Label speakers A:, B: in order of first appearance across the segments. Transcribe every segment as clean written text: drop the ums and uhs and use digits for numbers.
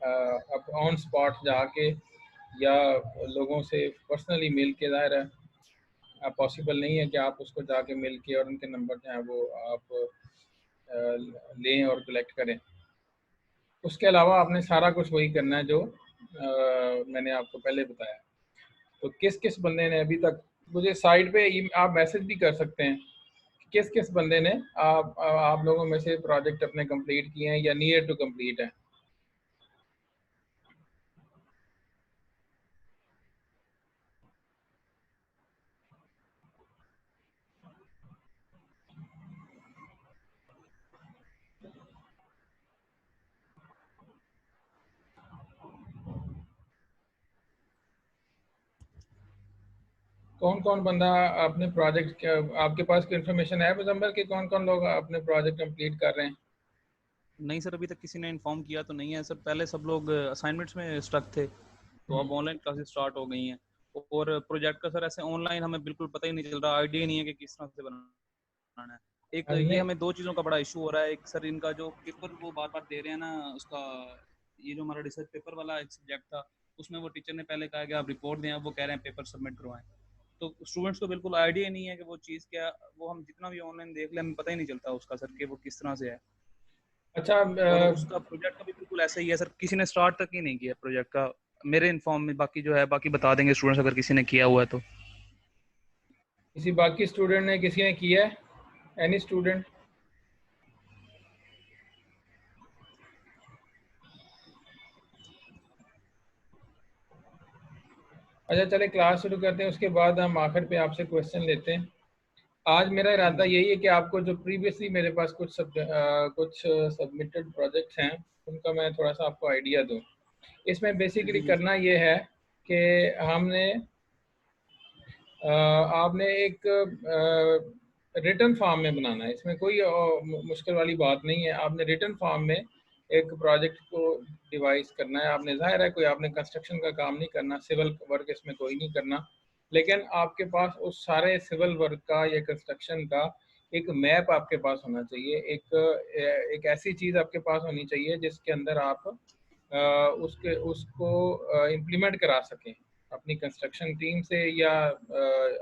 A: अब on spot जाके या लोगों से पर्सनली मिल के, ज़ाहिर है पॉसिबल नहीं है कि आप उसको जाके मिल के और उनके नंबर जो हैं वो आप लें और कलेक्ट करें। उसके अलावा आपने सारा कुछ वही करना है जो मैंने आपको पहले बताया। तो किस किस बंदे ने अभी तक मुझे साइड पे आप मैसेज भी कर सकते हैं, किस किस बंदे ने आप लोगों में से प्रोजेक्ट अपने कंप्लीट किए हैं या नियर टू कंप्लीट है। कौन कौन बंदा अपने प्रोजेक्ट, आपके पास कोई इन्फॉर्मेशन है मुजम्मल कि कौन कौन लोग अपने प्रोजेक्ट कंप्लीट कर रहे हैं?
B: नहीं सर, अभी तक किसी ने इन्फॉर्म किया तो नहीं है सर। पहले सब लोग असाइनमेंट्स में स्टक थे, तो अब ऑनलाइन क्लासेस स्टार्ट हो गई हैं। और प्रोजेक्ट का सर ऐसे ऑनलाइन हमें बिल्कुल पता ही नहीं चल रहा, आइडिया ही नहीं है कि किस तरह से बनाना है। एक ये
A: नहीं,
B: हमें दो चीज़ों का बड़ा इशू हो रहा है। एक सर इनका जो पेपर वो बार बार दे रहे हैं ना, उसका ये जो हमारा रिसर्च पेपर वाला एक सब्जेक्ट था, उसमें वो टीचर ने पहले कहा कि आप रिपोर्ट दें, अब वो कह रहे हैं पेपर सबमिट करवाएं। तो स्टूडेंट्स को बिल्कुल आइडिया नहीं है कि वो चीज़ क्या, वो हम जितना भी ऑनलाइन देख ले हमें पता ही नहीं चलता उसका सर कि वो किस तरह से है।
A: अच्छा।
B: और उसका प्रोजेक्ट का भी बिल्कुल ऐसा ही है सर, किसी ने स्टार्ट तक ही नहीं किया प्रोजेक्ट का मेरे इन्फॉर्म में। बाकी जो है बाकी बता देंगे स्टूडेंट्स अगर किसी ने किया हुआ है तो।
A: किसी बाकी स्टूडेंट ने, किसी ने किया है? Any student? अच्छा, चले क्लास शुरू करते हैं, उसके बाद हम आखिर पे आपसे क्वेश्चन लेते हैं। आज मेरा
B: जी
A: इरादा
B: जी
A: यही है कि आपको जो प्रीवियसली मेरे पास कुछ सबमिटेड प्रोजेक्ट्स हैं उनका मैं थोड़ा सा आपको आइडिया दूं। इसमें बेसिकली
B: जी जी
A: करना ये है कि हमने आपने एक रिटर्न फॉर्म में बनाना है। इसमें कोई मुश्किल वाली बात नहीं है। आपने रिटर्न फॉर्म में एक प्रोजेक्ट को डिवाइस करना है। आपने, जाहिर है कोई आपने कंस्ट्रक्शन का काम नहीं करना, सिविल वर्क इसमें कोई नहीं करना, लेकिन आपके पास उस सारे सिविल वर्क का या कंस्ट्रक्शन का एक मैप आपके पास होना चाहिए। एक ऐसी चीज़ आपके पास होनी चाहिए जिसके अंदर आप उसके उसको इम्प्लीमेंट करा सकें अपनी कंस्ट्रक्शन टीम से, या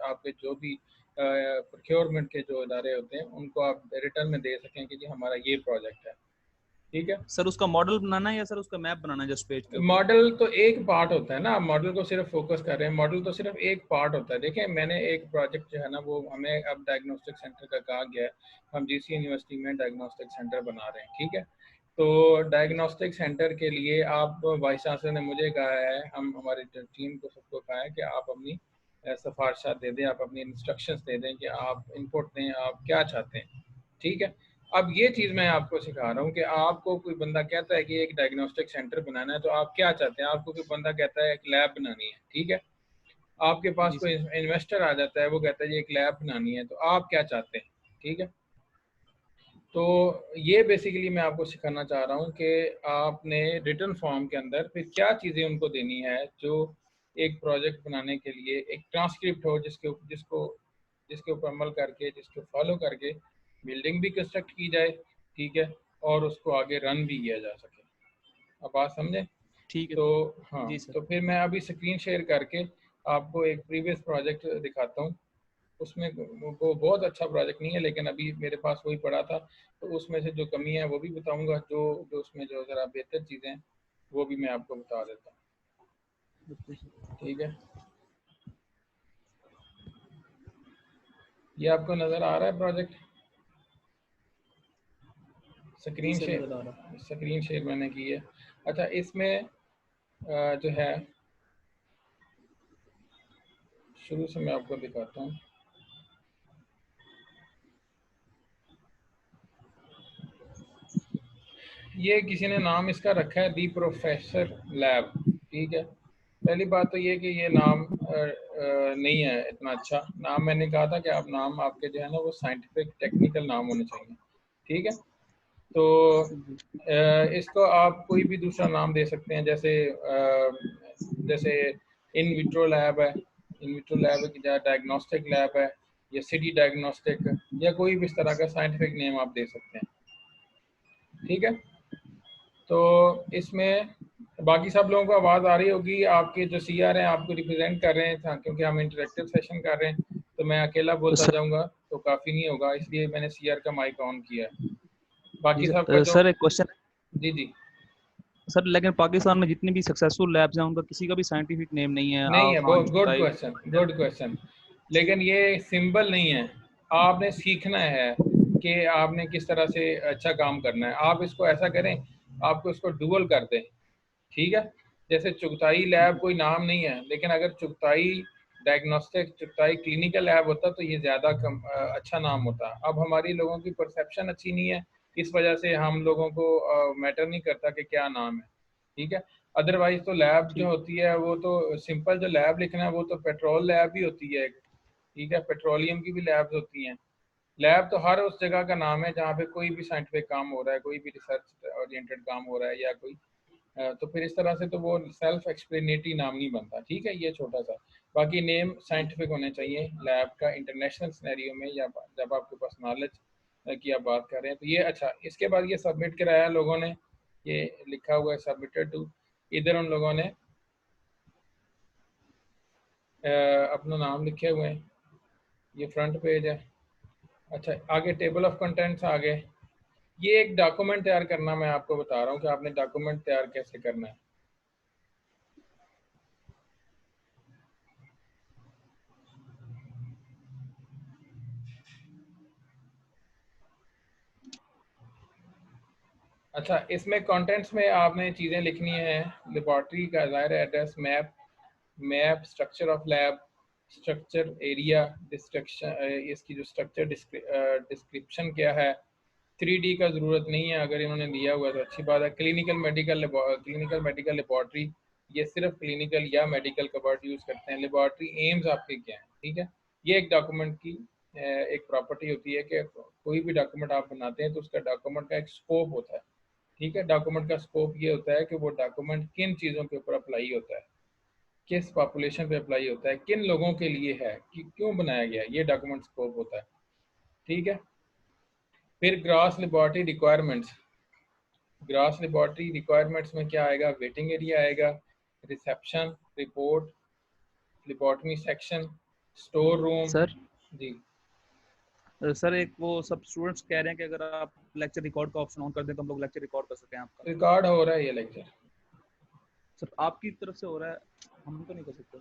A: आपके जो भी प्रोक्योरमेंट के जो इदारे होते हैं उनको आप रिटर्न में दे सकें कि जी हमारा ये प्रोजेक्ट है। ठीक है।
B: सर, उसका मॉडल बनाना है या सर उसका मैप बनाना है जस्ट पेज के ऊपर?
A: मॉडल तो एक पार्ट होता है ना, आप मॉडल को सिर्फ फोकस कर रहे हैं, मॉडल तो सिर्फ एक पार्ट होता है। देखें, मैंने एक प्रोजेक्ट जो है ना वो हमें अब डायग्नोस्टिक सेंटर का कहा गया है, हम जीसी यूनिवर्सिटी में डायग्नोस्टिक सेंटर बना रहे हैं। ठीक है। तो डायग्नोस्टिक सेंटर के लिए आप, वाइस चांसलर ने मुझे कहा है, हम हमारी टीम को सबको कहा है कि आप अपनी सिफारिशात दे दें, आप अपनी इंस्ट्रक्शंस दे दें कि आप इनपुट दें, आप क्या चाहते हैं। ठीक है। अब ये चीज़ मैं आपको सिखा रहा हूँ कि आपको कोई बंदा कहता है कि एक डायग्नोस्टिक सेंटर बनाना है, तो आप क्या चाहते हैं। आपको कोई बंदा कहता है एक लैब बनानी है, ठीक है। आपके पास
B: जी
A: कोई
B: सर।
A: इन्वेस्टर आ जाता है, वो कहता है जी एक लैब बनानी है, तो आप क्या चाहते हैं। ठीक है। तो ये बेसिकली मैं आपको सिखाना चाह रहा हूँ कि आपने रिटर्न फॉर्म के अंदर फिर क्या चीज़ें उनको देनी है जो एक प्रोजेक्ट बनाने के लिए एक ट्रांसक्रिप्ट हो, जिसके ऊपर अमल करके, जिसको फॉलो करके बिल्डिंग भी कंस्ट्रक्ट की जाए। ठीक है। और उसको आगे रन भी किया जा सके। अब बात समझे?
B: ठीक है
A: तो
B: सर।
A: हाँ,
B: जी सर।
A: तो फिर मैं अभी स्क्रीन शेयर करके आपको एक प्रीवियस प्रोजेक्ट दिखाता हूँ। उसमें वो बहुत अच्छा प्रोजेक्ट नहीं है, लेकिन अभी मेरे पास वही पड़ा था, तो उसमें से जो कमी है वो भी बताऊंगा, जो जो उसमें जो ज़रा बेहतर चीज़ें हैं वो भी मैं आपको बता देता
B: ओके सर।
A: हूँ। ठीक है। ये आपको नज़र आ रहा है प्रोजेक्ट?
B: जी
A: स्क्रीन
B: सर, नजर आ रहा।
A: शेयर, स्क्रीन शेयर मैंने की है। अच्छा, इसमें जो है, शुरू से मैं आपको दिखाता हूँ। ये किसी ने नाम इसका रखा है दी प्रोफेसर लैब। ठीक है। पहली बात तो ये कि ये नाम नहीं है इतना अच्छा नाम। मैंने कहा था कि आप नाम आपके जो है ना वो साइंटिफिक टेक्निकल नाम होने चाहिए। ठीक है। तो
B: जी
A: इसको आप कोई भी दूसरा नाम दे सकते हैं, जैसे इन विट्रो लैब है, इन विट्रो लैब की जगह डायग्नोस्टिक लैब है, या सिटी डायग्नोस्टिक, या कोई भी इस तरह का साइंटिफिक नेम आप दे सकते हैं। ठीक है। तो इसमें बाकी सब लोगों को आवाज़ आ रही होगी, आपके जो सीआर हैं आपको रिप्रेजेंट कर रहे हैं, क्योंकि हम इंटरेक्टिव सेशन कर रहे हैं, तो मैं अकेला बोलता
B: सर
A: जाऊंगा तो काफ़ी नहीं होगा, इसलिए मैंने सीआर का माइक ऑन किया है। बाकी
B: जी
A: सबका
B: सर,
A: जो
B: सर एक क्वेश्चन।
A: जी जी
B: सर लेकिन पाकिस्तान में जितनी भी सक्सेसफुल लैब्स हैं उनका किसी का भी साइंटिफिक नेम नहीं है,
A: नहीं है,
B: आफान
A: बहुत good
B: Chughtai.
A: Question, good question. लेकिन ये सिंबल नहीं है, आपने सीखना है कि आपने किस तरह से अच्छा काम करना है। आप इसको ऐसा करें, आपको इसको डुअल कर दें, ठीक है। जैसे चुगताई लैब कोई नाम नहीं है, लेकिन अगर Chughtai diagnostic, Chughtai clinical lab होता तो ये ज़्यादा अच्छा नाम होता। अब हमारी लोगों की परसेप्शन अच्छी नहीं है, इस वजह से हम लोगों को मैटर नहीं करता कि क्या नाम है, ठीक है। अदरवाइज तो लैब जो
B: ठीक।
A: होती है वो तो सिंपल, जो लैब लिखना है वो तो पेट्रोल लैब ही होती है, ठीक है। पेट्रोलियम की भी लैब्स होती हैं। लैब तो हर उस जगह का नाम है जहाँ पे कोई भी साइंटिफिक काम हो रहा है, कोई भी रिसर्च ओरिएंटेड काम हो रहा है, या कोई तो फिर इस तरह से तो वो सेल्फ एक्सप्लेनेटरी नाम नहीं बनता, ठीक है। ये छोटा सा, बाकी नेम साइंटिफिक होने चाहिए लैब का इंटरनेशनल सिनेरियो में, या जब आपके पास नॉलेज की आप बात कर रहे हैं तो ये अच्छा। इसके बाद ये सबमिट कराया लोगों ने, ये लिखा हुआ है सबमिटेड टू, इधर उन लोगों ने अपना नाम लिखे हुए हैं, ये फ्रंट पेज है। अच्छा, आगे टेबल ऑफ कंटेंट्स आ गए। ये एक डॉक्यूमेंट तैयार करना, मैं आपको बता रहा हूँ कि आपने डॉक्यूमेंट तैयार कैसे करना है। अच्छा, इसमें कंटेंट्स में आपने चीज़ें लिखनी है, लेबॉर्ट्री का ज़ाहिर address, map, structure of lab, structure area, destruction, इसकी जो स्ट्रक्चर डिस्क्रिप्शन क्या है। 3D का ज़रूरत नहीं है, अगर इन्होंने दिया हुआ है तो अच्छी बात है। क्लिनिकल मेडिकल लेबॉर्ट्री, ये सिर्फ क्लिनिकल या मेडिकल का वर्ड यूज़ करते हैं। लेबॉर्ट्री एम्स आपके क्या हैं, ठीक है। ये एक डॉक्यूमेंट की एक प्रॉपर्टी होती है कि कोई भी डॉक्यूमेंट आप बनाते हैं तो उसका डॉक्यूमेंट का एक स्कोप होता है, ठीक है। डॉक्यूमेंट का स्कोप ये होता है कि वो डॉक्यूमेंट किन चीज़ों के ऊपर अप्लाई होता है, किस पॉपुलेशन पे अप्लाई होता है, किन लोगों के लिए है, कि क्यों बनाया गया है, ये डॉक्यूमेंट स्कोप होता है, ठीक है। फिर gross laboratory requirements, gross laboratory requirements में क्या आएगा, वेटिंग एरिया आएगा, reception, report, laboratory section, store room.
B: Sir
A: ji,
B: sir एक वो सब स्टूडेंट्स कह रहे हैं कि अगर आप लेक्चर रिकॉर्ड का ऑप्शन ऑन कर दें तो हम लोग लेक्चर रिकॉर्ड कर सकें आपका।
A: रिकॉर्ड हो रहा है ये लेक्चर।
B: सर आपकी तरफ से हो रहा है, हम तो नहीं कर सकते।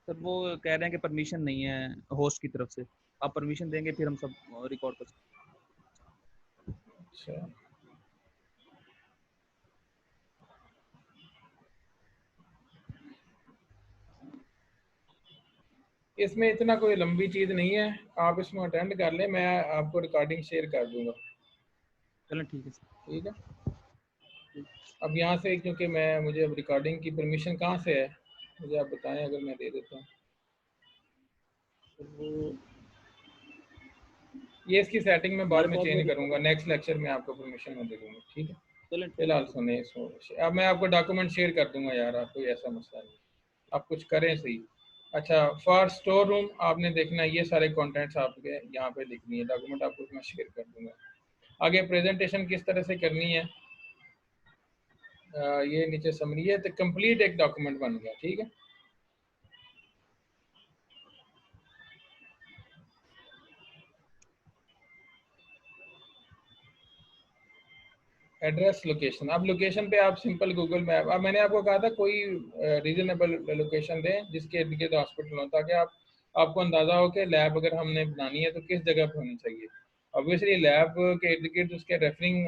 B: सर वो कह रहे हैं कि परमिशन नहीं है होस्ट की तरफ से, आप परमिशन देंगे फिर हम सब रिकॉर्ड कर सकते
A: अच्छा, इसमें इतना कोई लंबी चीज़ नहीं है, आप इसमें अटेंड कर लें, मैं आपको रिकॉर्डिंग शेयर कर दूंगा,
B: चलें ठीक है सर।
A: ठीक है। अब यहाँ से क्योंकि मुझे अब रिकॉर्डिंग की परमिशन कहाँ से है, मुझे आप बताएं, अगर मैं दे देता हूँ।
B: तो वो
A: ये इसकी सेटिंग में बाद
B: हमारे
A: में
B: पास वो
A: चेंज करूँगा, नेक्स्ट लेक्चर में आपको परमिशन मैं दे दूँगा, ठीक है।
B: चलें ठीक
A: फिलहाल
B: है सर।
A: सुने इसको, अब मैं आपको डॉक्यूमेंट शेयर कर दूँगा यार, आप कोई ऐसा मसला नहीं, आप कुछ करें सही। अच्छा, फॉर स्टोर रूम आपने देखना है, ये सारे कंटेंट्स आपके यहाँ पे लिखनी है, डॉक्यूमेंट आपको मैं शेयर कर दूँगा। आगे प्रेजेंटेशन किस तरह से करनी है, ये नीचे समरी है, तो कंप्लीट एक डॉक्यूमेंट बन गया, ठीक है। एड्रेस लोकेशन, अब लोकेशन पे आप सिंपल गूगल मैप, अब मैंने आपको कहा था कोई रीजनेबल लोकेशन दें जिसके इर्द गिर्द हॉस्पिटल हो, ताकि आपको अंदाज़ा हो कि लैब अगर हमने बनानी है तो किस जगह पे होनी चाहिए। ऑब्वियसली लैब के इर्द गिर्द उसके रेफरिंग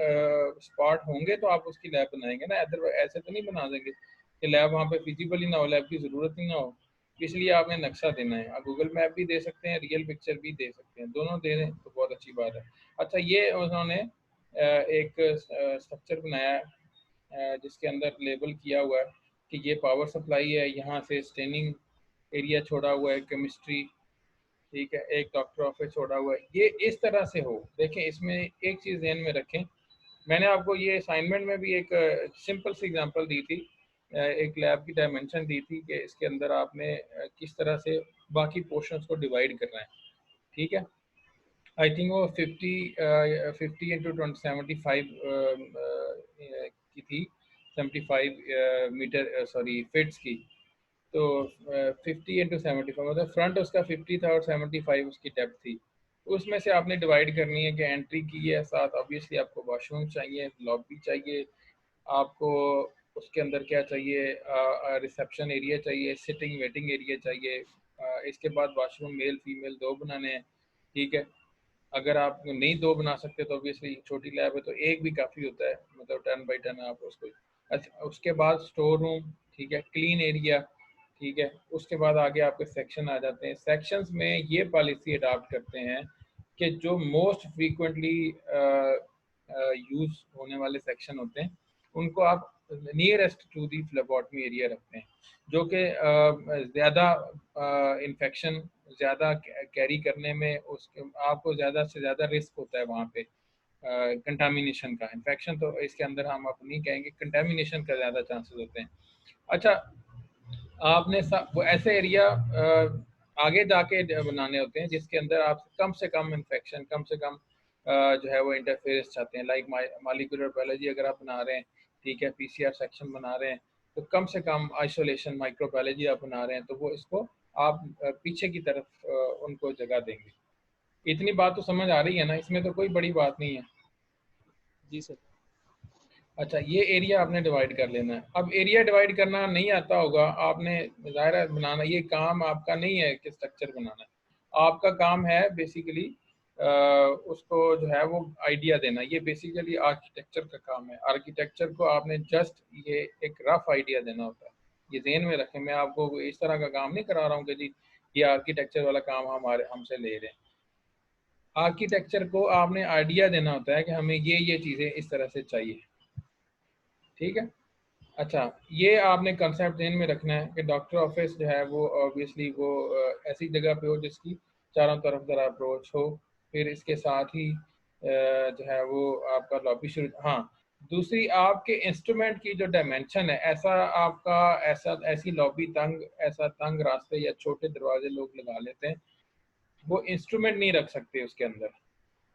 A: स्पॉट होंगे तो आप उसकी लैब बनाएंगे ना, अदर ऐसे तो नहीं बना देंगे कि लैब वहाँ पे फिजिबल ही ना हो, लैब की ज़रूरत ही ना हो। इसलिए आपने नक्शा देना है, आप गूगल मैप भी दे सकते हैं, रियल पिक्चर भी दे सकते हैं, दोनों दे दें तो बहुत अच्छी बात है। अच्छा, ये उन्होंने एक स्ट्रक्चर बनाया है जिसके अंदर लेबल किया हुआ है कि ये पावर सप्लाई है, यहाँ से स्टेनिंग एरिया छोड़ा हुआ है, केमिस्ट्री, ठीक है, एक डॉक्टर ऑफिस छोड़ा हुआ है, ये इस तरह से हो। देखें, इसमें एक चीज़ ध्यान में रखें, मैंने आपको ये असाइनमेंट में भी एक सिंपल सी एग्जांपल दी थी, एक लैब की डायमेंशन दी थी कि इसके अंदर आपने किस तरह से बाकी पोर्शंस को डिवाइड करना है, ठीक है। आई थिंक वो 50 50 इंटू 20 75 की थी, 75 मीटर फिट्स की। तो 50 × 75 मतलब फ्रंट उसका 50 था और 75 उसकी डेप्थ थी। उसमें से आपने डिवाइड करनी है कि एंट्री की है, साथ ऑब्वियसली आपको वॉशरूम चाहिए, लॉबी चाहिए, आपको उसके अंदर क्या चाहिए, रिसेप्शन एरिया चाहिए, सिटिंग वेटिंग एरिया चाहिए। इसके बाद वॉशरूम मेल फीमेल दो बनाने हैं, ठीक है। अगर आप नहीं दो बना सकते तो ऑब्वियसली छोटी लैब है तो एक भी काफ़ी होता है, मतलब 10 × 10 आप उसको। अच्छा, उसके बाद स्टोर रूम, ठीक है, क्लीन एरिया, ठीक है। उसके बाद आगे आपके सेक्शन आ जाते हैं। सेक्शंस में ये पॉलिसी अडॉप्ट करते हैं कि जो मोस्ट फ्रीक्वेंटली यूज़ होने वाले सेक्शन होते हैं उनको आप नियरेस्ट टू दी फ्लेबॉटमी एरिया रखते हैं, जो कि ज़्यादा इन्फेक्शन ज़्यादा कैरी करने में उसके आपको ज़्यादा से ज़्यादा रिस्क होता है वहाँ पे कंटामिनेशन का। इन्फेक्शन तो इसके अंदर हम आप नहीं कहेंगे, कंटामिनेशन का ज़्यादा चांसेस होते हैं। अच्छा, आपने वो ऐसे एरिया आगे जाके बनाने होते हैं जिसके अंदर आप कम से कम इन्फेक्शन, कम से कम जो है वो इंटरफेरेंस चाहते हैं। लाइक मॉलिक्यूलर बायोलॉजी अगर आप बना रहे हैं, ठीक है, पीसीआर सेक्शन बना रहे हैं, तो कम से कम आइसोलेशन माइक्रोबायोलॉजी आप बना रहे हैं, तो वो इसको आप पीछे की तरफ उनको जगह देंगे। इतनी बात तो समझ आ रही है ना, इसमें तो कोई बड़ी बात नहीं है।
B: जी सर।
A: अच्छा, ये एरिया आपने डिवाइड कर लेना है। अब एरिया डिवाइड करना नहीं आता होगा आपने, ज़ाहिर है बनाना, ये काम आपका नहीं है कि स्ट्रक्चर बनाना है। आपका काम है बेसिकली उसको जो है वो आइडिया देना। ये बेसिकली आर्किटेक्चर का काम है। आर्किटेक्चर को आपने जस्ट ये एक रफ आइडिया देना होता है। ये ध्यान में रखें, मैं आपको इस तरह का काम नहीं करा रहा हूँ कि जी ये आर्किटेक्चर वाला काम हमसे ले रहे हैं। आर्किटेक्चर को आपने आइडिया देना होता है कि हमें ये चीज़ें इस तरह से चाहिए, ठीक है। अच्छा, ये आपने कंसेप्ट ध्यान में रखना है कि डॉक्टर ऑफिस जो है वो ऑब्वियसली वो ऐसी जगह पे हो जिसकी चारों तरफ जरा अप्रोच हो। फिर इसके साथ ही जो है वो आपका लॉबी शुरू। हाँ, दूसरी आपके इंस्ट्रूमेंट की जो डायमेंशन है, ऐसा आपका ऐसी लॉबी तंग, ऐसा तंग रास्ते या छोटे दरवाजे लोग लगा लेते हैं, वो इंस्ट्रूमेंट नहीं रख सकते उसके अंदर।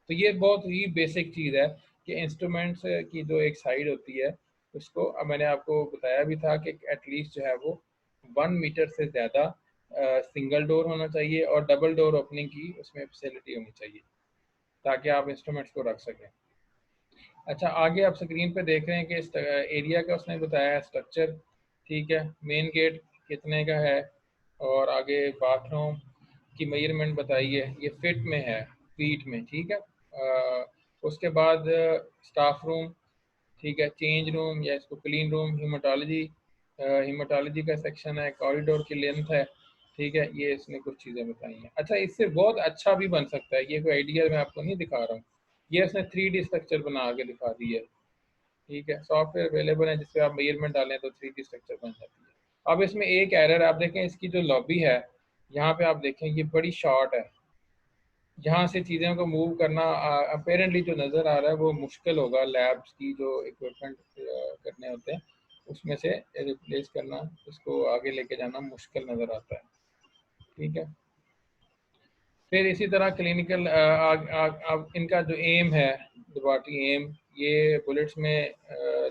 A: तो ये बहुत ही बेसिक चीज़ है कि इंस्ट्रूमेंट्स की जो एक साइड होती है उसको, अब मैंने आपको बताया भी था कि एटलीस्ट जो है वो 1 मीटर से ज़्यादा सिंगल डोर होना चाहिए और डबल डोर ओपनिंग की उसमें फैसिलिटी होनी चाहिए ताकि आप इंस्ट्रूमेंट्स को रख सकें। अच्छा, आगे आप स्क्रीन पे देख रहे हैं कि इस एरिया का उसने बताया है स्ट्रक्चर, ठीक है। मेन गेट कितने का है और आगे बाथरूम की मेजरमेंट बताई है, ये फिट में है, फीट में, ठीक है। उसके बाद स्टाफ रूम, ठीक है, चेंज रूम या इसको क्लीन रूम, हीमाटोलॉजी का सेक्शन है, कॉरिडोर की लेंथ है, ठीक है। ये इसने कुछ चीज़ें बताई हैं। अच्छा, इससे बहुत अच्छा भी बन सकता है, ये कोई आइडिया मैं आपको नहीं दिखा रहा हूँ, ये इसने 3D स्ट्रक्चर बना के दिखा दी है, ठीक है। सॉफ्टवेयर अवेलेबल है जिसपे आप मेजरमेंट डालें तो 3D स्ट्रक्चर बन जाती है। अब इसमें एक एरर आप देखें, इसकी जो लॉबी है यहाँ पे आप देखें ये बड़ी शॉर्ट है। यहाँ से चीज़ों को मूव करना अपेरेंटली जो नज़र आ रहा है वो मुश्किल होगा। लैब्स की जो इक्विपमेंट करने होते हैं उसमें से रिप्लेस करना, उसको आगे लेके जाना मुश्किल नज़र आता है, ठीक है। फिर इसी तरह क्लिनिकल इनका जो एम है, लेबॉर्ट्री एम, ये बुलेट्स में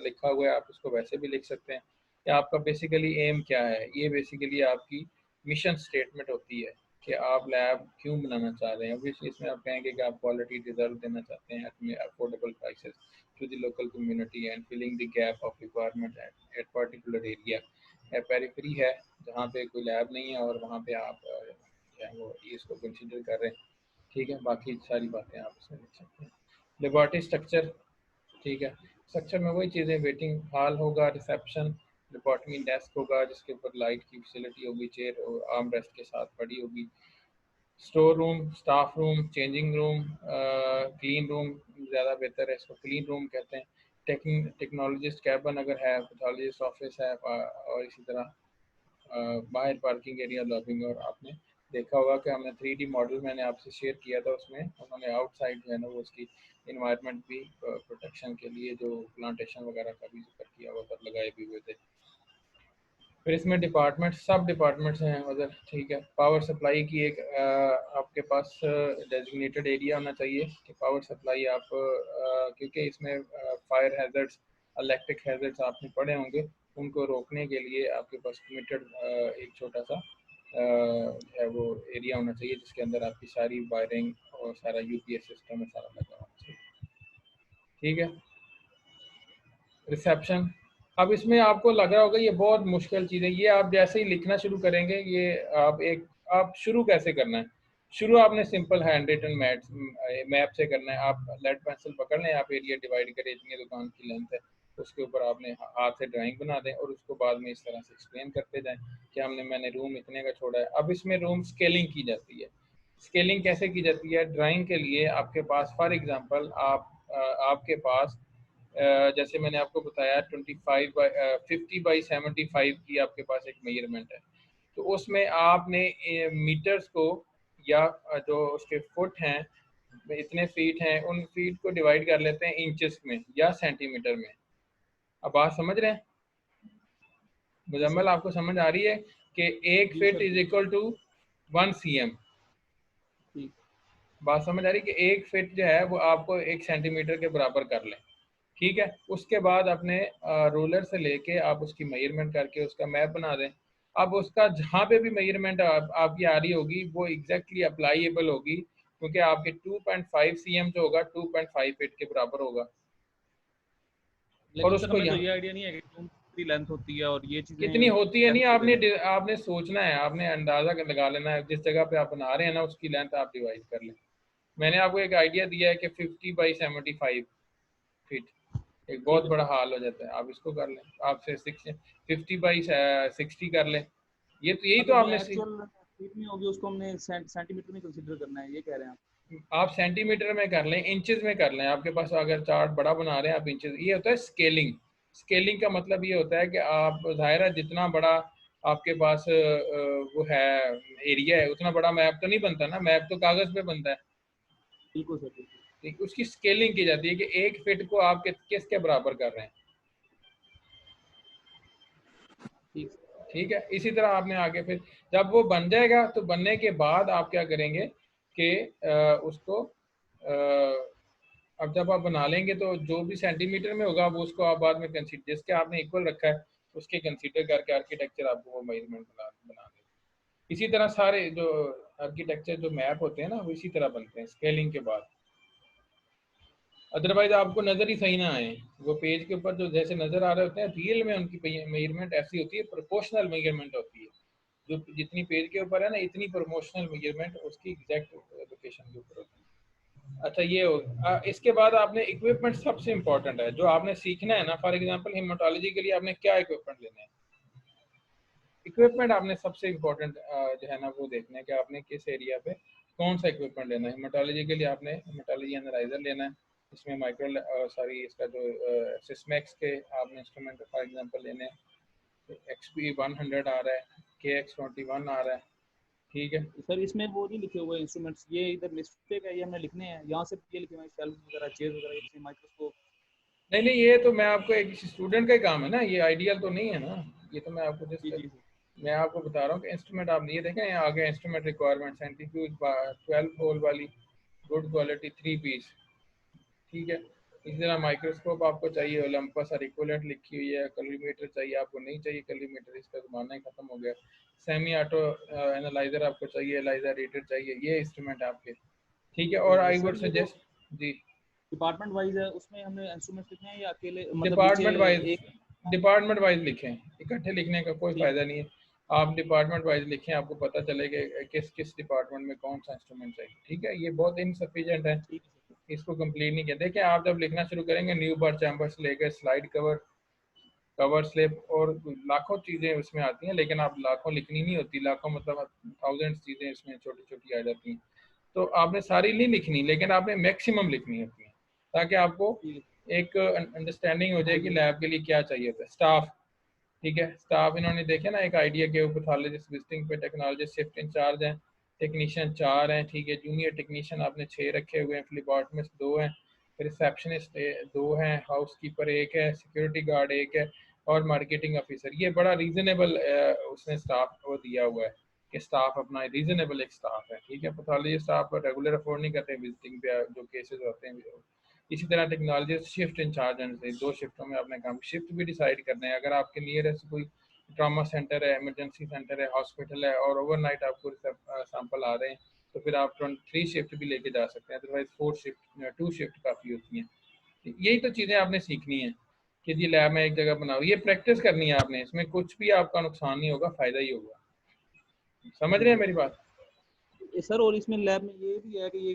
A: लिखा हुआ है, आप इसको वैसे भी लिख सकते हैं कि आपका बेसिकली एम क्या है। ये बेसिकली आपकी मिशन स्टेटमेंट होती है कि आप लैब क्यों बनाना चाह रहे हैं। ऑब्वियसली इसमें आप कहेंगे कि आप क्वालिटी रिजल्ट देना चाहते हैं at affordable prices to the local community and filling the gap of requirement at particular area. Periphery है जहाँ पे कोई लैब नहीं है और वहाँ पे आप जो है वो इसको कंसिडर कर रहे हैं, ठीक है। बाकी सारी बातें आप इसमें लिख सकते हैं। लेबॉर्ट्री स्ट्रक्चर, ठीक है। स्ट्रक्चर में वही चीज़ें, वेटिंग हॉल होगा, रिसेप्शन, लेबॉर्ट्री डेस्क होगा जिसके ऊपर लाइट की फैसिलिटी होगी, चेयर और आर्म रेस्ट के साथ पड़ी होगी, store room, staff room, changing room, clean room, ज़्यादा बेहतर है इसको क्लीन रूम कहते हैं। टेक्नोलॉजिस्ट कैबिन अगर है, पैथोलॉजिस्ट ऑफिस है, और इसी तरह बाहर पार्किंग एरिया, लॉबिंग। और आपने देखा होगा कि हमने 3D मॉडल मैंने आपसे शेयर किया था, उसमें उन्होंने आउटसाइड जो है ना वो उसकी इन्वायरमेंट भी प्रोटेक्शन के लिए जो प्लांटेशन वगैरह का भी जिक्र किया हुआ था, लगाए भी हुए थे। फिर इसमें डिपार्टमेंट, सब डिपार्टमेंट्स हैं उधर, ठीक है। पावर सप्लाई की एक आपके पास डेजिग्नेटेड एरिया होना चाहिए कि पावर सप्लाई आप क्योंकि इसमें फायर हैजर्ड्स इलेक्ट्रिक हैजर्ड्स आपने पढ़े होंगे, उनको रोकने के लिए आपके पास लिमिटेड एक छोटा सा है वो एरिया होना चाहिए जिसके अंदर आपकी सारी वायरिंग और सारा यूपीएस सिस्टम है सारा लगा होना चाहिए। ठीक है, रिसेप्शन। अब इसमें आपको लग रहा होगा ये बहुत मुश्किल चीज़ है, ये आप जैसे ही लिखना शुरू करेंगे ये आप शुरू कैसे करना है, शुरू आपने सिंपल हैंड रिटन मैप से करना है। आप लेड पेंसिल पकड़ लें, आप एरिया डिवाइड करें, इतनी दुकान की लेंथ है, उसके ऊपर आपने हाथ से ड्राइंग बना दें और उसको बाद में इस तरह से एक्सप्लेन करते जाएं कि मैंने रूम इतने का छोड़ा है। अब इसमें रूम स्केलिंग की जाती है। स्केलिंग कैसे की जाती है? ड्राइंग के लिए आपके पास फॉर एग्जांपल आपके पास जैसे मैंने आपको बताया 50/75 की आपके पास एक मेजरमेंट है, तो उसमें आपने मीटर्स को या जो उसके फुट हैं इतने फीट हैं, उन फीट को डिवाइड कर लेते हैं इंचेस में या सेंटीमीटर में। अब बात समझ रहे हैं मुजम्मल? आपको समझ आ रही है कि 1 feet is equal to 1 cm? बात समझ आ रही है कि 1 फीट जो है वो आपको 1 सेंटीमीटर के बराबर कर लें। ठीक है, उसके बाद अपने रोलर से लेके आप उसकी मेजरमेंट करके उसका मैप बना दें। अब उसका जहाँ पे भी मेजरमेंट आपकी आ रही होगी वो एग्जैक्टली अप्लाईएबल होगी, क्योंकि आपके 2.5 cm जो होगा 2.5 फीट के बराबर होगा।
B: लेकिन
A: और
B: सर
A: उसको
B: हमें तो
A: यहाँ
B: ये आइडिया नहीं है कि रूम कितनी लेंथ होती है और ये चीजें
A: कितनी होती है, नहीं
B: कैलकुलेट।
A: आपने सोचना है, आपने अंदाजा लगा लेना है, जिस जगह पे आप बना रहे हैं ना उसकी लेंथ आप डिवाइड कर लें। मैंने आपको एक आइडिया दिया है कि 50/75 फीट एक बहुत बड़ा हाल हो जाता है, आप इसको कर लें, आपसे 50/60 कर लें। ये तो यही तो
B: मतलब जो
A: आपने
B: एक्चुअल फीट में होगी उसको हमने सेंटीमीटर में कंसीडर करना है, ये कह रहे हैं
A: आप सेंटीमीटर में कर लें, इंचेस में कर लें। आपके पास अगर चार्ट बड़ा बना रहे हैं आप इंचेस, ये होता है स्केलिंग। स्केलिंग का मतलब ये होता है कि आप जाहिर है जितना बड़ा आपके पास वो है एरिया है उतना बड़ा मैप तो नहीं बनता ना, मैप तो कागज पे बनता है।
B: बिल्कुल सर, बिल्कुल।
A: ठीक, उसकी स्केलिंग की जाती है कि 1 फीट को आप किसके बराबर कर रहे हैं। ठीक है, इसी तरह आपने आगे फिर जब वो बन जाएगा तो बनने के बाद आप क्या करेंगे कि उसको अब जब आप बना लेंगे तो जो भी सेंटीमीटर में होगा वो उसको आप बाद में कंसीडर, जिसके आपने इक्वल रखा है उसके कंसीडर करके आर्किटेक्चर आपको वो मेजरमेंट बना देगा। इसी तरह सारे जो आर्किटेक्चर जो मैप होते हैं ना वो इसी तरह बनते हैं स्केलिंग के बाद। अदरवाइज आपको नज़र ही सही ना आए, वो पेज के ऊपर जो जैसे नज़र आ रहे होते हैं रियल में उनकी मेजरमेंट ऐसी होती है, प्रोपोर्शनल मेजरमेंट होती है। जो जितनी पेज के ऊपर है ना इतनी प्रमोशनल मेजरमेंट उसकी एग्जैक्ट लोकेशन के ऊपर होती है। अच्छा, ये हो इसके बाद आपने इक्विपमेंट सबसे इंपॉर्टेंट है जो आपने सीखना है ना। फॉर एग्जांपल हेमाटोलॉजी के लिए आपने क्या इक्विपमेंट लेना है? इक्विपमेंट आपने सबसे इम्पोर्टेंट जो है ना वो देखना है कि आपने किस एरिया पे कौन सा इक्विपमेंट लेना है। हेमाटोलॉजी के लिए आपने हेमाटोलॉजी एनालाइजर लेना है, इसमें इसका जो सिस्मैक्स के आपने इंस्ट्रूमेंट फॉर एग्जांपल लेने हैं, XP100 आ रहा है, KX21 आ रहा है। ठीक है
B: सर इसमें वो नहीं लिखे हुए इंस्ट्रूमेंट्स, ये इधर मिस्टेक है, ये हमने लिखने हैं यहाँ से, ये लिखे हुए शेल्फ वगैरह, चेयर वगैरह, जैसे माइक्रोस्कोप।
A: नहीं नहीं, ये तो मैं आपको एक स्टूडेंट का ही काम है ना, ये आइडियल तो नहीं है ना, ये तो मैं आपको
B: जी
A: जस्ट
B: जी
A: मैं आपको बता रहा हूँ कि इंस्ट्रूमेंट आप ये देखें आगे इंस्ट्रूमेंट रिक्वायरमेंट सेंट्रीफ्यूज 12 होल वाली गुड क्वालिटी 3 पीस। ठीक है, इसी तरह माइक्रोस्कोप आपको चाहिए, ओलंपस और इक्विवेलेंट लिखी हुई है। कैलरीमीटर चाहिए आपको, नहीं चाहिए कैलरीमीटर, इसका ज़माना ही खत्म हो गया। सेमी ऑटो एनालाइजर आपको चाहिए, एलाइजर रीडर चाहिए, ये इंस्ट्रूमेंट आपके। ठीक है, और आई वुड
B: सर ये जो
A: सजेस्ट जी
B: डिपार्टमेंट वाइज है उसमें हमें इंस्ट्रूमेंट्स लिखने हैं या अकेले, मतलब नीचे
A: डिपार्टमेंट वाइज
B: एक।
A: डिपार्टमेंट वाइज लिखें, इकट्ठे लिखने का कोई
B: ठीक
A: फ़ायदा नहीं है। आप डिपार्टमेंट वाइज लिखें, आपको पता चलेगा किस किस डिपार्टमेंट में कौन सा इंस्ट्रूमेंट चाहिए। ठीक है, ये बहुत इनसफिशिएंट है,
B: ठीक है सर।
A: इसको कंप्लीट नहीं किया। देखिए आप जब लिखना शुरू करेंगे न्यू बर्ड चैम्बर से लेकर स्लाइड कवर, कवर स्लिप और लाखों चीज़ें उसमें आती हैं, लेकिन आप लाखों लिखनी नहीं होती, लाखों मतलब थाउजेंड्स चीज़ें इसमें छोटी छोटी आ जाती हैं। तो आपने सारी नहीं लिखनी, लेकिन आपने मैक्सिमम लिखनी होती है ताकि आपको
B: ठीक
A: एक अंडरस्टैंडिंग हो जाए कि लैब के लिए क्या चाहिए होता है। स्टाफ, ठीक है, स्टाफ इन्होंने देखे ना एक आइडिया के पैथोलॉजिस्ट विजिटिंग पे, टेक्नोलॉजिस्ट शिफ्ट इंचार्ज हैं, टेक्नीशियन 4 हैं। ठीक है, जूनियर टेक्नीशियन आपने 6 रखे हुए हैं, फ्लिपॉटमिस्ट 2 हैं, रिसेप्शनिस्ट 2 हैं, हाउस कीपर 1 है, सिक्योरिटी गार्ड 1 है और मार्केटिंग ऑफिसर। ये बड़ा रीजनेबल उसने स्टाफ को दिया हुआ है कि स्टाफ अपना रीजनेबल एक स्टाफ है। ठीक है, पैथोलॉजी स्टाफ रेगुलर अफोर्ड नहीं करते विजिटिंग पे जो केसेस होते हैं इसी तरह टेक्नोलॉजी शिफ्ट इंचार्ज से 2 शिफ्टों में अपने काम शिफ्ट भी डिसाइड करने हैं। अगर आपके नियरेस्ट कोई ट्रामा सेंटर है, इमरजेंसी सेंटर है, हॉस्पिटल है और ओवरनाइट आपको सैंपल आ रहे हैं, तो फिर आप 3 शिफ्ट भी लेके जा सकते हैं, अदरवाइज 4 शिफ्ट 2 शिफ्ट काफ़ी होती हैं। यही तो चीज़ें आपने सीखनी है कि जी लैब में एक जगह बनाओ, ये प्रैक्टिस करनी है आपने, इसमें कुछ भी आपका नुकसान नहीं होगा, फ़ायदा ही होगा। समझ
B: जी
A: रहे हैं
B: सर।
A: मेरी बात?
B: सर और इसमें लैब में ये भी है कि ये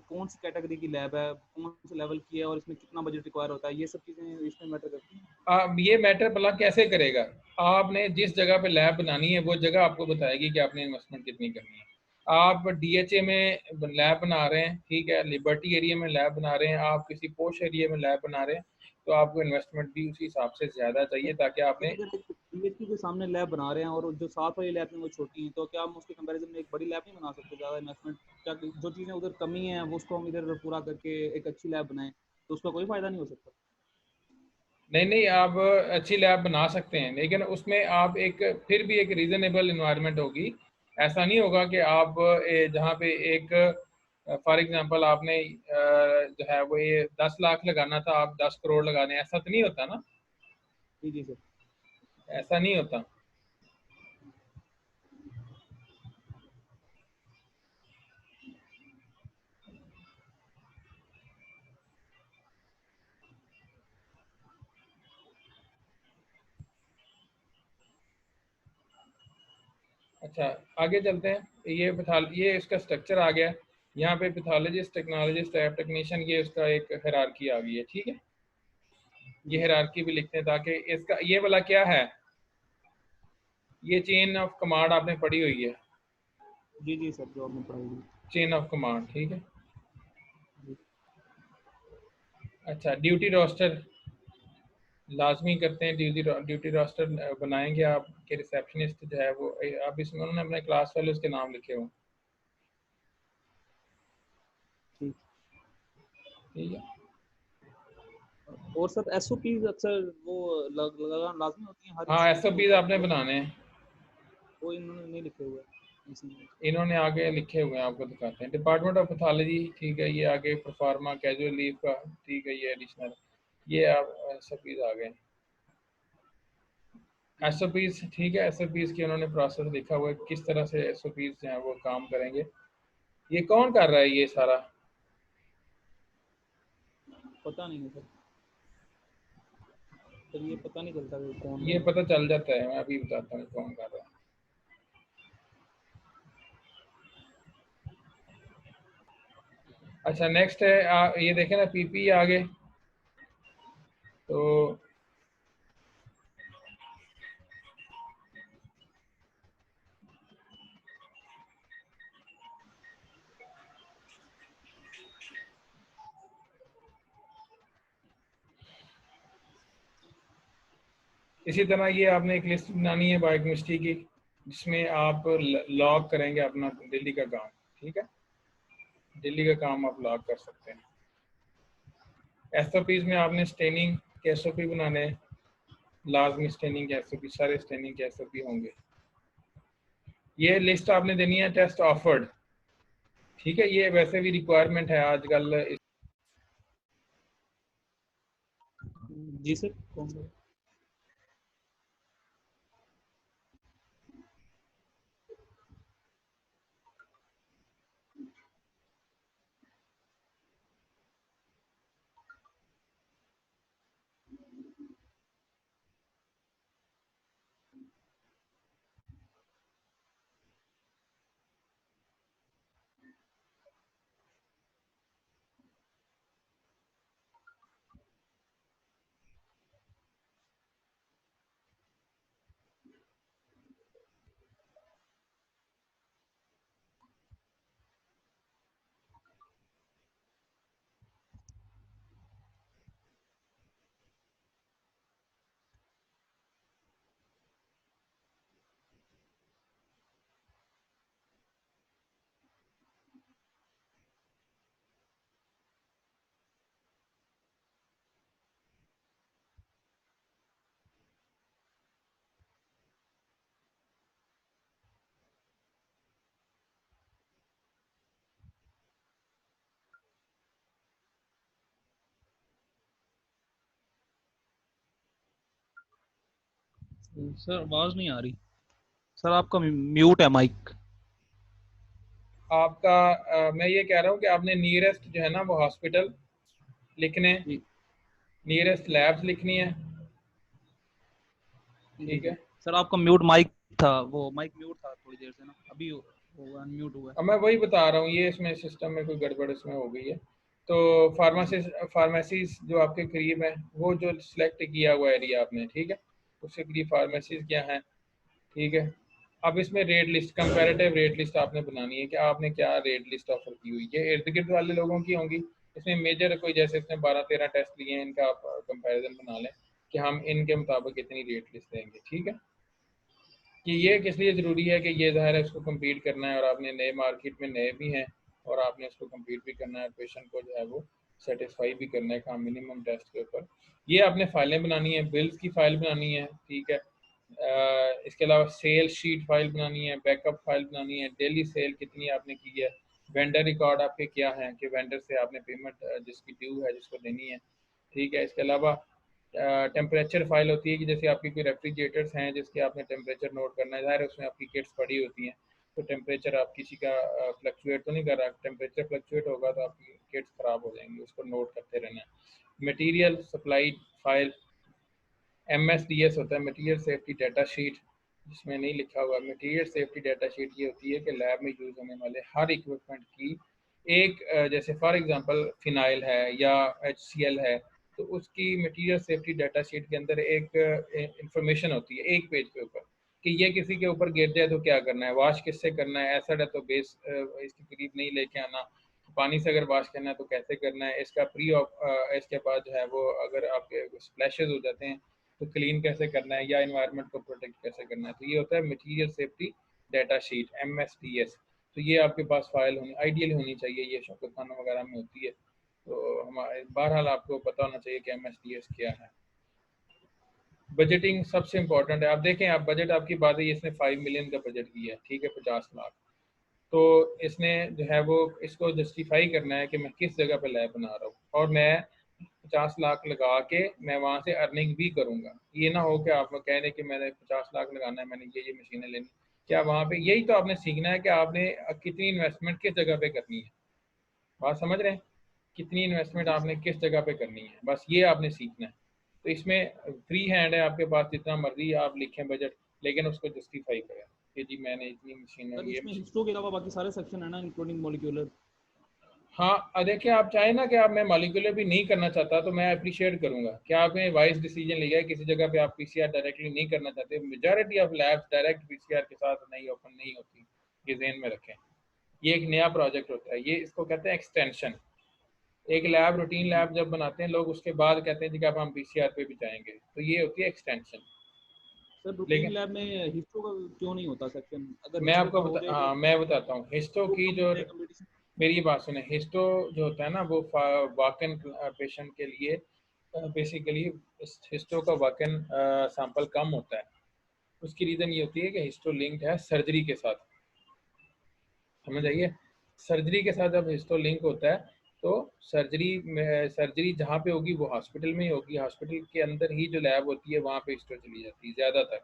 B: कौन सी कैटेगरी की लैब है, कौन से लेवल की है और इसमें कितना बजट रिक्वायर होता है, ये सब चीज़ें इसमें मैटर करती हैं।
A: ये मैटर भला कैसे करेगा? आपने जिस जगह पे लैब बनानी है वो जगह आपको बताएगी कि आपने इन्वेस्टमेंट कितनी करनी है। आप डीएचए में लैब बना रहे हैं, ठीक है, लिबर्टी एरिया में लैब बना रहे हैं, आप किसी पोश एरिया में लैब बना रहे हैं, तो आपको इन्वेस्टमेंट भी उसी हिसाब से ज़्यादा चाहिए ताकि
B: सर
A: आपने।
B: अगर एक पीएचडी के सामने लैब बना रहे हैं और जो साथ वाली लैब में वो छोटी हैं, तो क्या हम उसके कंपैरिजन में एक बड़ी लैब नहीं बना सकते ज़्यादा इन्वेस्टमेंट? क्या जो चीज़ें उधर कमी है वो उसको हम इधर पूरा करके एक अच्छी लैब बनाएं, तो उसका कोई फायदा नहीं हो सकता?
A: नहीं नहीं, आप अच्छी लैब बना सकते हैं, लेकिन उसमें आप एक फिर भी एक रीज़नेबल इन्वायरमेंट होगी। ऐसा नहीं होगा कि आप जहाँ पे एक फॉर एग्जांपल आपने जो है वो ये 10 लाख लगाना था, आप 10 करोड़ लगा दें, ऐसा तो नहीं होता ना।
B: जी जी सर।
A: ऐसा नहीं होता। अच्छा, आगे चलते हैं। ये इसका स्ट्रक्चर आ गया। यहाँ पे पैथोलॉजिस्ट, टेक्नोलॉजिस्ट, लैब टेक्नीशियन, ये उसका एक हायरार्की आ गई है, ठीक है। ये
B: जी सर।
A: हायरार्की भी लिखते हैं ताकि इसका ये वाला क्या है, ये चेन ऑफ कमांड आपने पढ़ी हुई है।
B: जी जी सर, जो आपने पढ़ाई हुई।
A: चेन ऑफ कमांड, ठीक है।
B: जी
A: अच्छा, ड्यूटी रोस्टर लाजमी करते हैं, ड्यूटी रोस्टर बनाएंगे आपके रिसेप्शनिस्ट जो है वो, अब इसमें उन्होंने अपने क्लास वाले उसके नाम लिखे हुए,
B: ठीक।
A: ठीक है।
B: और सर एसओपीज अक्सर वो लगाना लाजमी होती हैं हर
A: हाँ,
B: इंस्टीट्यूट
A: एसओपीज
B: में,
A: आपने बनाने हैं।
B: वो इन्होंने नहीं लिखे हुए इसमें।
A: इन्होंने आगे लिखे हुए हैं, आपको दिखाते हैं। डिपार्टमेंट ऑफ पैथोलॉजी, ठीक है, ये आगे परफार्मा कैजुअल लीव का, ठीक है, ये एडिशनल, ये आप एसओपीज आ गए। एसओपीज, ठीक है, एसओपीज की उन्होंने प्रोसेस लिखा हुआ है, किस तरह से एसओपीज जो है वो काम करेंगे। ये कौन कर रहा है ये सारा?
B: पता नहीं है सर। सर ये पता नहीं चलता कि कौन
A: ये
B: है।
A: पता चल जाता है, मैं अभी बताता हूँ कौन कर रहा है। अच्छा, नेक्स्ट है ये देखें ना, पीपी आगे। तो इसी तरह ये आपने एक लिस्ट बनानी है बायोकेमिस्ट्री की, जिसमें आप लॉग करेंगे अपना दिल्ली का काम, ठीक है। दिल्ली का काम आप लॉग कर सकते हैं। एसओपीज में आपने स्टेनिंग के एसओपी बनाने हैं, लाजमी स्टेनिंग के एसओपी, सारे स्टेनिंग के एसओपी होंगे। ये लिस्ट आपने देनी है टेस्ट ऑफर्ड, ठीक है, ये वैसे भी रिक्वायरमेंट है आजकल।
B: जी सर, कौन सा? सर आवाज नहीं आ रही सर, आपका म्यूट है माइक।
A: आपका मैं ये कह रहा हूँ कि आपने नियरेस्ट जो है ना वो हॉस्पिटल लिखने,
B: जी
A: नियरेस्ट लैब्स लिखनी है,
B: जी
A: ठीक
B: जी।
A: है।
B: सर आपका म्यूट माइक था, वो माइक म्यूट था थोड़ी देर से ना, अभी वो अनम्यूट हुआ है।
A: अब मैं वही बता रहा हूँ, ये इसमें सिस्टम में कोई गड़बड़ इसमें हो गई है। तो
B: जी
A: फार्मेसीज जो आपके करीब है, वो जो सिलेक्ट किया हुआ एरिया आपने, ठीक है, उसके करीब फार्मेसीज क्या है, ठीक है। अब इसमें rate list, comparative rate list आपने बनानी है कि आपने क्या रेट लिस्ट ऑफर की हुई है, इर्द गिर्द वाले लोगों की होंगी। इसमें मेजर कोई, जैसे इसने 12-13 टेस्ट लिए हैं, इनका आप कंपैरिजन बना लें कि हम इनके मुताबिक कितनी रेट लिस्ट देंगे, ठीक है। कि ये किस लिए ज़रूरी है कि ये ज़ाहिर है इसको कम्पीट करना है, और आपने नए मार्केट में नए भी हैं, और आपने इसको कम्पीट भी करना है, पेशेंट को जो है वो सेटिस्फाई भी करना है काम मिनिमम टेस्ट के ऊपर। ये आपने फाइलें बनानी है, बिल्स की फ़ाइल बनानी है, ठीक है। इसके अलावा सेल शीट फाइल बनानी है, बैकअप फाइल बनानी है, डेली सेल कितनी आपने की है, वेंडर रिकॉर्ड आपके क्या हैं कि वेंडर से आपने पेमेंट जिसकी ड्यू है जिसको देनी है, ठीक है। इसके अलावा टेम्परेचर फाइल होती है कि जैसे आपकी कोई रेफ्रिजरेटर्स हैं जिसके आपने टेम्परेचर नोट करना है, ज़ाहिर है उसमें आपकी किट्स पड़ी होती हैं, तो टेम्परेचर आप किसी का फ्लक्चुएट तो नहीं कर रहा, टेम्परेचर फ्लक्चुएट होगा तो आपकी किट्स ख़राब हो जाएंगी, उसको नोट करते रहना है। मटीरियल सप्लाई फाइल, MSDS होता है, मटीरियल सेफ्टी डाटा शीट, जिसमें नहीं लिखा हुआ मटीरियल सेफ्टी डाटा शीट, ये होती है कि लैब में यूज़ होने वाले हर इक्विपमेंट की एक जैसे फॉर एग्जांपल फिनाइल है या HCl है, तो उसकी मटीरियल सेफ्टी डाटा शीट के अंदर एक इंफॉर्मेशन होती है एक पेज के ऊपर कि ये किसी के ऊपर गिर जाए तो क्या करना है, वाश किससे करना है, एसिड है तो बेस इसके करीब नहीं लेके आना, पानी से अगर वाश करना है तो कैसे करना है, इसका इसके बाद जो है वो अगर आपके स्प्लैशेज हो जाते हैं तो क्लीन कैसे करना है, या इन्वायरमेंट को प्रोटेक्ट कैसे करना है। तो ये होता है material safety data sheet, MSDS। तो ये आपके पास फाइल होनी आइडियल होनी चाहिए, ये शौकत खानों वगैरह में होती है। तो हमारे बहरहाल आपको पता होना चाहिए कि MSDS क्या है। बजटिंग सबसे इंपॉर्टेंट है। आप देखें, आप बजट आपकी बात है, इसने 5 मिलियन का बजट किया है, ठीक है, 50 लाख। तो इसने जो है वो इसको जस्टिफाई करना है कि मैं किस जगह पे लैब बना रहा हूँ, और मैं 50 लाख लगा के मैं वहाँ से अर्निंग भी करूँगा। ये ना हो कि आप कह रहे कि मैंने 50 लाख लगाना है, मैंने ये मशीनें लेनी, क्या वहाँ पे यही तो आपने सीखना है कि आपने कितनी इन्वेस्टमेंट किस जगह पे करनी है। बात समझ रहे हैं, कितनी इन्वेस्टमेंट
B: जी
A: आपने किस जगह पे करनी है, बस ये आपने सीखना है। तो इसमें फ्री हैंड है आपके पास, जितना मर्जी आप लिखें बजट, लेकिन उसको जस्टिफाई करें कि जी मैंने इतनी मशीन
B: सर,
A: ये
B: इसमें
A: मशीन।
B: हिस्टो के अलावा बाकी सारे सेक्शन है ना, इंक्लूडिंग मॉलिक्यूलर।
A: हाँ, देखिए आप चाहे ना कि आप मैं मॉलिक्यूलर भी नहीं करना चाहता तो मैं अप्रिशिएट करूंगा कि आपने वाइज डिसीजन लिया है, किसी जगह पे आप PCR डायरेक्टली नहीं करना चाहते। Majority of labs direct PCR के साथ नहीं ओपन नहीं होती, ये ज़हन में रखें। ये एक नया प्रोजेक्ट होता है, ये इसको कहते हैं एक्सटेंशन। एक लैब रूटीन
B: जी
A: लैब जब बनाते हैं लोग, उसके बाद कहते हैं जी कि अब हम PCR पे भी जाएंगे, तो ये होती है एक्सटेंशन।
B: सर, रूटीन
A: लेकिन
B: लैब में हिस्टो का क्यों नहीं होता सेक्शन? अगर
A: मैं
B: हिस्टो
A: आपको
B: का हो जाए तो
A: हाँ मैं बताता हूँ हिस्टो
B: वो
A: की
B: कम
A: जो,
B: होता है कंपटीशन।
A: मेरी बात सुने, हिस्टो जो होता है ना वो वॉक इन पेशेंट के लिए बेसिकली हिस्टो का वॉक इन सैंपल कम होता है। उसकी रीज़न ये होती है कि हिस्टो लिंक्ड है सर्जरी के साथ, समझ
B: जी
A: आइए। सर्जरी के साथ जब हिस्टो लिंक होता है तो सर्जरी में, सर्जरी जहाँ पे होगी वो हॉस्पिटल में ही होगी, हॉस्पिटल के अंदर ही जो लैब होती है वहाँ पे हिस्टो चली जाती है ज़्यादातर।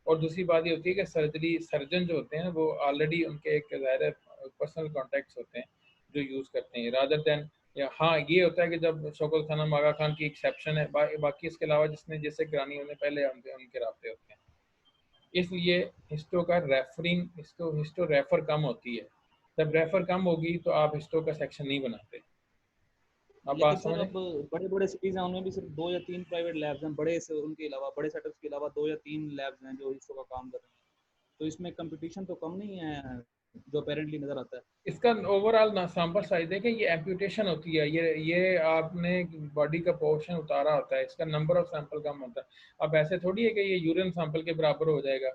A: और दूसरी बात ये होती है कि सर्जरी सर्जन जो होते हैं वो ऑलरेडी उनके एक ज़ाहिर पर्सनल कॉन्टैक्ट्स होते हैं जो यूज़ करते हैं, रादर दैन, या हाँ ये होता है कि जब शौकत खानम आगा खान की एक्सेप्शन है, बाकी इसके अलावा जिसने जिससे करानी उन्हें पहले उनके उनके रास्ते होते हैं। इसलिए हिस्टो का रेफरिंग, हिस्टो रेफर कम होती है। जब रेफर कम होगी तो आप हिस्टो का सेक्शन नहीं बनाते। आप बात
B: लेकिन सर,
A: समझ रहे
B: अब
A: हैं?
B: बड़े बड़े सिटीज हैं, उनमें भी सिर्फ 2 या 3 प्राइवेट लैब्स हैं, बड़े से उनके अलावा, बड़े सेटअप्स के अलावा 2 या 3 लैब्स हैं जो हिस्टो का काम कर रहे हैं। तो इसमें कंपटीशन तो कम नहीं है जो अपेरेंटली नजर आता है।
A: इसका ओवरऑल ना सैंपल साइज देखें, ये एम्प्यूटेशन होती है, ये आपने बॉडी का पोर्शन उतारा होता है, इसका नंबर ऑफ सैंपल कम होता है। अब ऐसे थोड़ी है कि ये यूरिन सैंपल के बराबर हो जाएगा,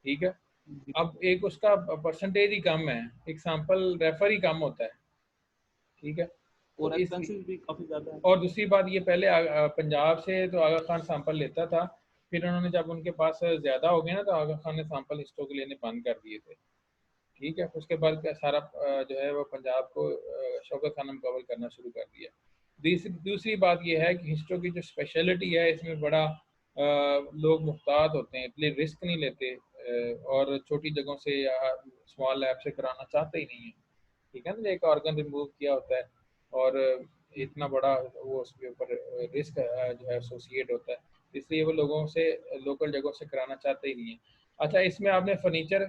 A: ठीक है।
B: जी।
A: अब एक उसका परसेंटेज ही कम है, एक सैंपल रेफर ही कम होता है, ठीक है। तो
B: और
A: इस,
B: एक्सपेंसिव भी काफी ज्यादा है।
A: और दूसरी बात ये पहले पंजाब से तो आगा खान सैंपल लेता था, फिर उन्होंने जब उनके पास ज़्यादा हो गया ना तो आगा खान ने सैंपल स्टॉक लेने बंद कर दिए थे, ठीक है। उसके बाद का सारा जो है वो पंजाब को शौकत खानम कवर करना शुरू कर दिया। दूसरी दूसरी बात यह है कि हिस्टो की जो स्पेशलिटी है इसमें बड़ा लोग मुहतात होते हैं, इतने रिस्क नहीं लेते और छोटी जगहों से या स्मॉल लैब से कराना चाहते ही नहीं है। ठीक है ना, एक ऑर्गन रिमूव किया होता है और इतना बड़ा वो उसके ऊपर रिस्क जो है एसोसिएट होता है, इसलिए वो लोगों से लोकल जगहों से कराना चाहते ही नहीं है। अच्छा, इसमें आपने फर्नीचर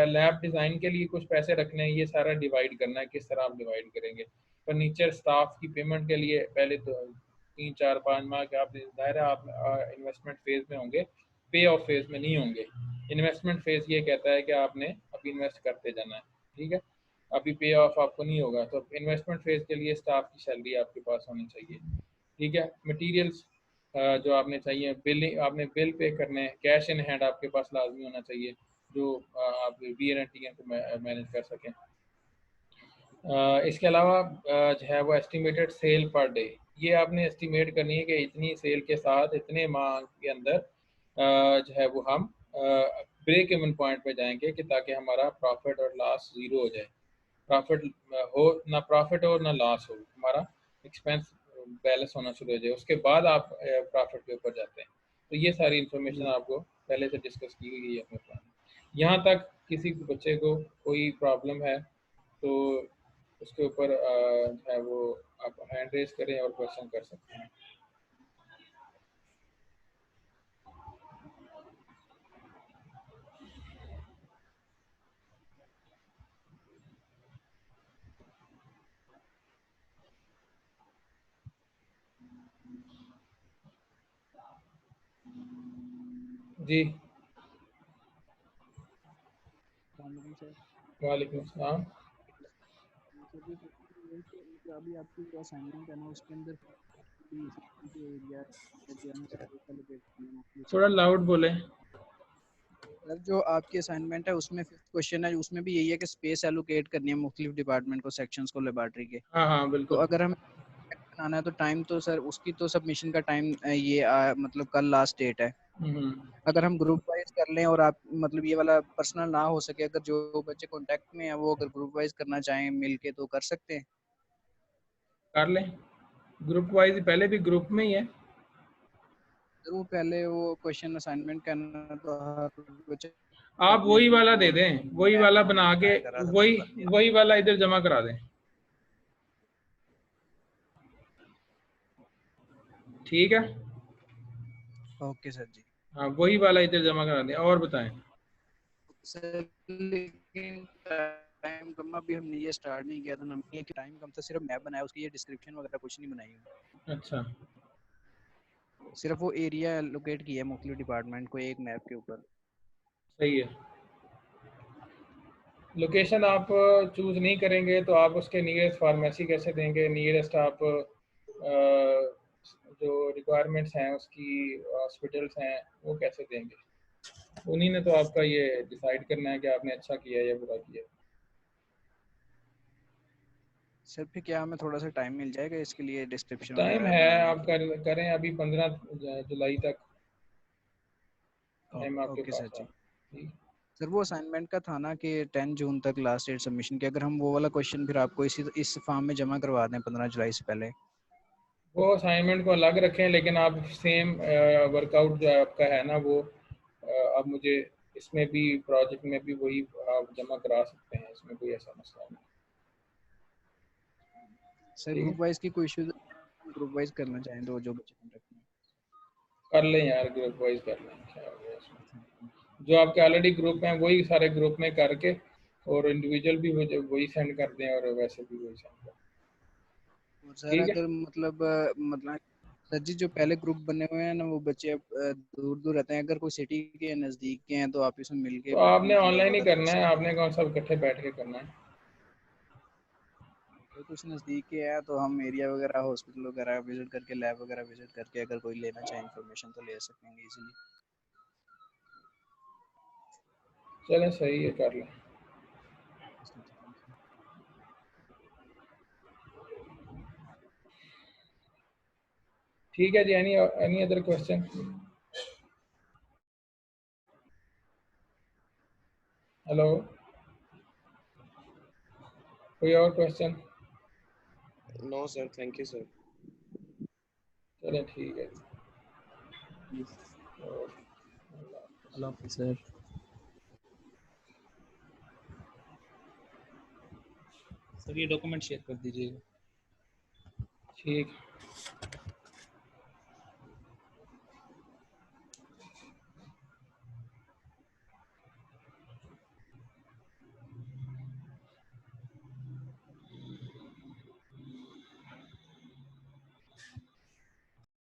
A: लैब डिज़ाइन के लिए कुछ पैसे रखने हैं, ये सारा डिवाइड करना है, किस तरह आप डिवाइड करेंगे? फर्नीचर स्टाफ की पेमेंट के लिए पहले तो 3 4 5 माह के आप ज़ाहिर है आप इन्वेस्टमेंट फेज़ में होंगे, पे ऑफ फेज़ में नहीं होंगे। इन्वेस्टमेंट फेज़ ये कहता है कि आपने अभी इन्वेस्ट करते जाना है, ठीक है? अभी पे ऑफ आपको नहीं होगा, तो इन्वेस्टमेंट फेज़ के लिए स्टाफ की सैलरी आपके पास होनी चाहिए, ठीक है? मटीरियल्स जो आपने चाहिए, बिलिंग आपने बिल पे करने हैं, कैश इन हैंड आपके पास लाज़मी होना चाहिए, जो आप वीआर एंड टीएम को मैनेज कर सकें। इसके अलावा जो है वो एस्टिमेटेड सेल पर डे, ये आपने एस्टिमेट करनी है कि इतनी सेल के साथ इतने माह के अंदर जो है वो हम ब्रेक इवन पॉइंट पे जाएंगे कि ताकि हमारा प्रॉफिट और लॉस ज़ीरो हो जाए। प्रॉफिट हो ना, प्रॉफिट हो ना लॉस हो, हमारा एक्सपेंस बैलेंस होना शुरू हो जाए, उसके बाद आप प्रॉफिट के ऊपर जाते हैं। तो ये सारी इंफॉर्मेशन आपको पहले से डिस्कस की गई है अपने प्लान में। यहाँ तक किसी बच्चे को कोई प्रॉब्लम है तो उसके ऊपर जो है वो आप हैंड रेज करें और क्वेश्चन कर सकते हैं। जी,
C: सर।
A: वालेकुम अस्सलाम।
C: सर जी, मतलब अभी आपकी जो असाइनमेंट है ना उसके अंदर भी एरिया जो है ना स्पेस एलोकेट करना है मुख्तलिफ
A: थोड़ा
C: सेक्शन।
A: लाउड बोले।
C: सर जो आपकी असाइनमेंट है उसमें 5th क्वेश्चन है, उसमें भी यही है कि स्पेस एलोकेट करनी है मुख्तलिफ डिपार्टमेंट को, सेक्शंस को लेबॉर्ट्री के।
A: हाँ हाँ
C: तो
A: बिल्कुल।
C: अगर हमें बनाना है तो टाइम तो सर उसकी तो सबमिशन का टाइम ये मतलब कल लास्ट डेट है।
A: हम्म,
C: अगर हम ग्रुप वाइज कर लें और आप मतलब ये वाला पर्सनल ना हो सके, अगर जो बच्चे कांटेक्ट में है वो अगर ग्रुप वाइज करना चाहें मिल के तो कर सकते हैं।
A: कर लें, ग्रुप वाइज पहले भी ग्रुप में ही है।
C: सर वो पहले वो क्वेश्चन असाइनमेंट करना तो हर बच्चे
A: आप
C: अपने
A: वही
C: ग्रुप
A: वाला
C: में,
A: दे
C: और
A: दें, वही
C: मैं
A: वाला
C: वहाँ पे
A: बना के
C: ट्राई कर रहा था तो
A: वही
C: कर लिया।
A: वही वाला इधर जमा करा दें, ठीक है?
C: ओके सर जी।
A: हाँ वही वाला इधर जमा करा दें। और बताएं।
C: सर लेकिन टाइम कम, अभी हमने ये स्टार्ट नहीं किया था ना, ये टाइम कम था, सिर्फ मैप बनाया, उसकी ये डिस्क्रिप्शन वगैरह कुछ नहीं बनाई हुई।
A: अच्छा,
C: सिर्फ वो एरिया लोकेट किया है मुख्तलिफ डिपार्टमेंट को एक मैप के ऊपर।
A: सही है। लोकेशन आप चूज़ नहीं करेंगे तो आप उसके नियरेस्ट फार्मेसी कैसे देंगे, नियरेस्ट आप जो रिक्वायरमेंट्स हैं उसकी हॉस्पिटल्स हैं वो कैसे देंगे? उन्हीं ने तो आपका ये डिसाइड करना है कि आपने अच्छा किया या बुरा किया।
C: सर फिर क्या हमें थोड़ा सा टाइम मिल जाएगा इसके लिए डिस्क्रिप्शन
A: टाइम
C: वगैरह
A: है,
C: बनाने
A: आप
C: के लिए?
A: करें अभी 15 जुलाई तक टाइम आपके
C: ओके सर
A: पास है।
C: जी।
A: ठीक।
C: सर वो असाइनमेंट का था ना कि 10 जून तक लास्ट डेट सबमिशन की, अगर हम वो वाला क्वेश्चन फिर आपको इस फॉर्म में जमा करवा दें 15 जुलाई से पहले।
A: वो असाइनमेंट को अलग रखें, लेकिन आप सेम वर्कआउट जो आपका है ना वो आप मुझे इसमें भी प्रोजेक्ट में भी वही आप जमा करा सकते हैं, इसमें कोई ऐसा मसला नहीं।
C: सर
A: ठीक है,
C: ग्रुप वाइज की कोई इशू, ग्रुप वाइज करना चाहें तो जो बच्चे कॉन्टेक्ट में।
A: कर लें यार, ग्रुप वाइज कर लें, क्या हो गया इसमें? जो आपके ऑलरेडी ग्रुप हैं वही सारे ग्रुप में करके और इंडिविजुअल भी मुझे वही सेंड कर दें और वैसे भी वही सेंड कर दें।
C: और सर
A: ठीक है,
C: अगर मतलब सर जी जो पहले ग्रुप बने हुए हैं ना वो बच्चे अब दूर दूर रहते हैं, अगर कोई सिटी के नज़दीक के हैं तो आप इसमें मिल के
A: तो आपने
C: मतलब
A: ऑनलाइन ही
C: अगर कर
A: करना है,
C: सकते हैं।
A: आपने कौन सब इकट्ठे बैठ के करना है?
C: तो कुछ नज़दीक के हैं तो हम एरिया वगैरह हॉस्पिटल वगैरह विजिट करके, लैब वगैरह विजिट करके अगर कोई लेना चाहे इन्फॉर्मेशन तो ले सकेंगे इजीली।
A: चलें सही है, कर लें। ठीक है जी, एनी अदर क्वेश्चन? हेलो, कोई और question?
D: No sir, thank you sir.
A: चलें ठीक है।
B: अल्लाह हाफिज़ सर। सर ये डॉक्यूमेंट शेयर कर दीजिएगा।
A: ठीक।